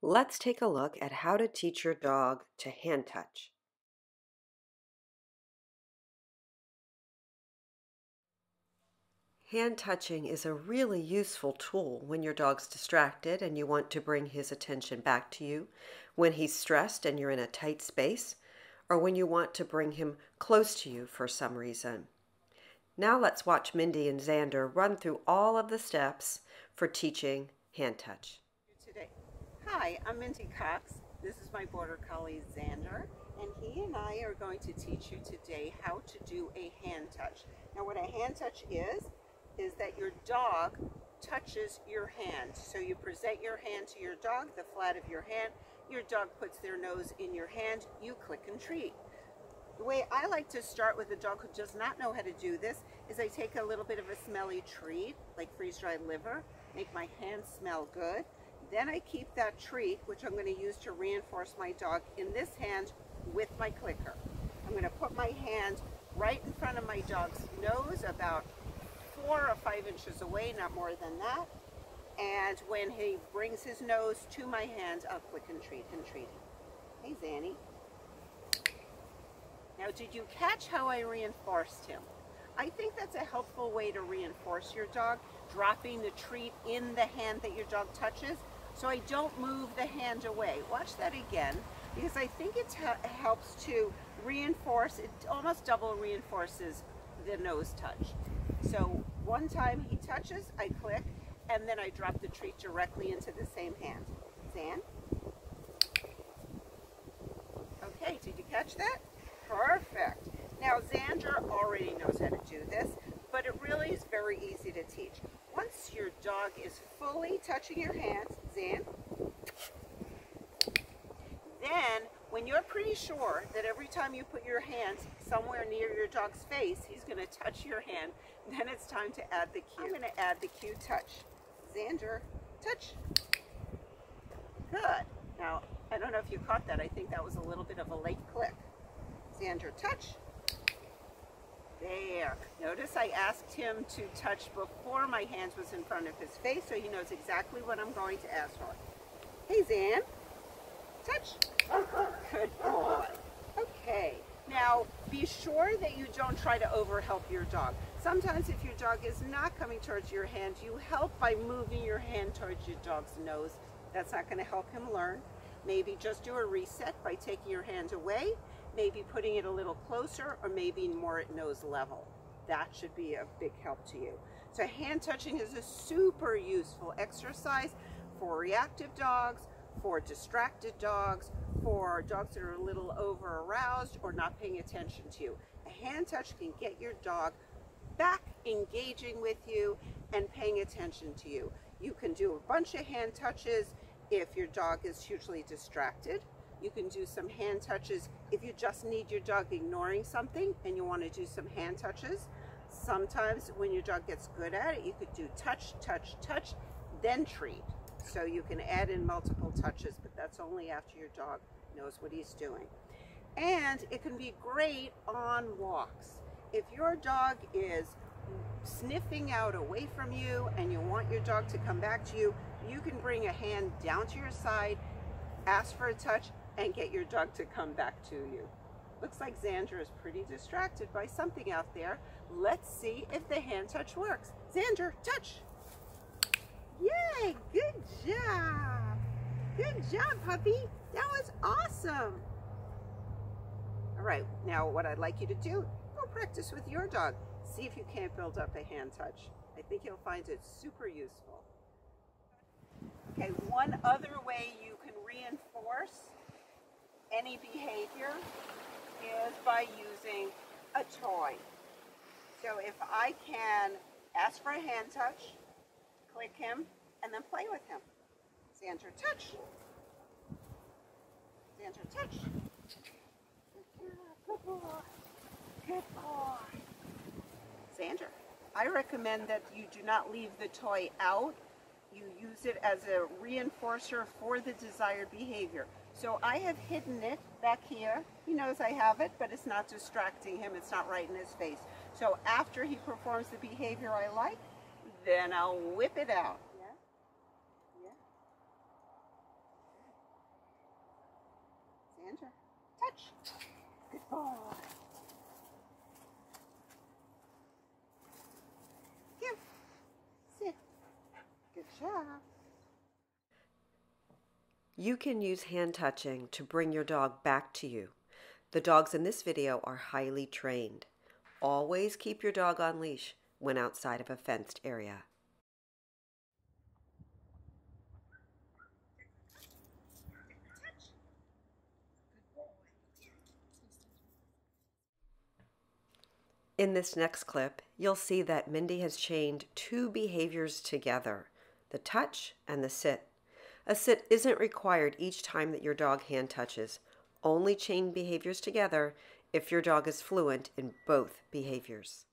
Let's take a look at how to teach your dog to hand touch. Hand touching is a really useful tool when your dog's distracted and you want to bring his attention back to you, when he's stressed and you're in a tight space, or when you want to bring him close to you for some reason. Now let's watch Mindy and Xander run through all of the steps for teaching hand touch. Today. Hi, I'm Mindy Cox. This is my Border Collie Xander, and he and I are going to teach you today how to do a hand touch. Now what a hand touch is that your dog touches your hand. So you present your hand to your dog, the flat of your hand, your dog puts their nose in your hand, you click and treat. The way I like to start with a dog who does not know how to do this is I take a little bit of a smelly treat, like freeze-dried liver, make my hand smell good. Then I keep that treat, which I'm going to use to reinforce my dog, in this hand with my clicker. I'm going to put my hand right in front of my dog's nose, about 4 or 5 inches away, not more than that. And when he brings his nose to my hand, I'll click and treat him. Hey, Zanny. Now, did you catch how I reinforced him? I think that's a helpful way to reinforce your dog, dropping the treat in the hand that your dog touches, so I don't move the hand away. Watch that again, because I think it helps to reinforce, it almost double reinforces the nose touch. So one time he touches, I click, and then I drop the treat directly into the same hand. Zan? Okay, did you catch that? Perfect. Now Xander already knows how to do this, but it really is very easy to teach. Once your dog is fully touching your hands, Zan, then when you're pretty sure that every time you put your hands somewhere near your dog's face, he's going to touch your hand, then it's time to add the cue. I'm going to add the cue touch. Xander, touch. Good. Now, I don't know if you caught that. I think that was a little bit of a late click. Xander, touch. There. Notice I asked him to touch before my hands was in front of his face, so he knows exactly what I'm going to ask for. Hey, Zan. Touch. Good boy. Okay. Now, be sure that you don't try to overhelp your dog. Sometimes if your dog is not coming towards your hand, you help by moving your hand towards your dog's nose. That's not going to help him learn. Maybe just do a reset by taking your hand away, maybe putting it a little closer, or maybe more at nose level. That should be a big help to you. So hand touching is a super useful exercise for reactive dogs, for distracted dogs, for dogs that are a little over aroused or not paying attention to you. A hand touch can get your dog back engaging with you and paying attention to you. You can do a bunch of hand touches if your dog is hugely distracted. You can do some hand touches if you just need your dog ignoring something and you want to do some hand touches. Sometimes when your dog gets good at it, you could do touch, touch, touch, then treat. So you can add in multiple touches, but that's only after your dog knows what he's doing. And it can be great on walks. If your dog is sniffing out away from you and you want your dog to come back to you, you can bring a hand down to your side, ask for a touch, and get your dog to come back to you. Looks like Xander is pretty distracted by something out there. Let's see if the hand touch works. Xander, touch. Yay, good job. Good job, puppy. That was awesome. All right, now what I'd like you to do, go practice with your dog. See if you can't build up a hand touch. I think you'll find it super useful. Okay, one other way you can reinforce any behavior is by using a toy. So if I can ask for a hand touch, click him, and then play with him. Xander, touch. Xander, touch. Good boy. Good boy. Xander, I recommend that you do not leave the toy out. You use it as a reinforcer for the desired behavior. So I have hidden it back here. He knows I have it, but it's not distracting him. It's not right in his face. So after he performs the behavior I like, then I'll whip it out. Yeah? Yeah? Hands are touch. Good boy. Give. Sit. Good job. You can use hand touching to bring your dog back to you. The dogs in this video are highly trained. Always keep your dog on leash when outside of a fenced area. In this next clip, you'll see that Mindy has chained two behaviors together, the touch and the sit. A sit isn't required each time that your dog hand touches. Only chain behaviors together if your dog is fluent in both behaviors.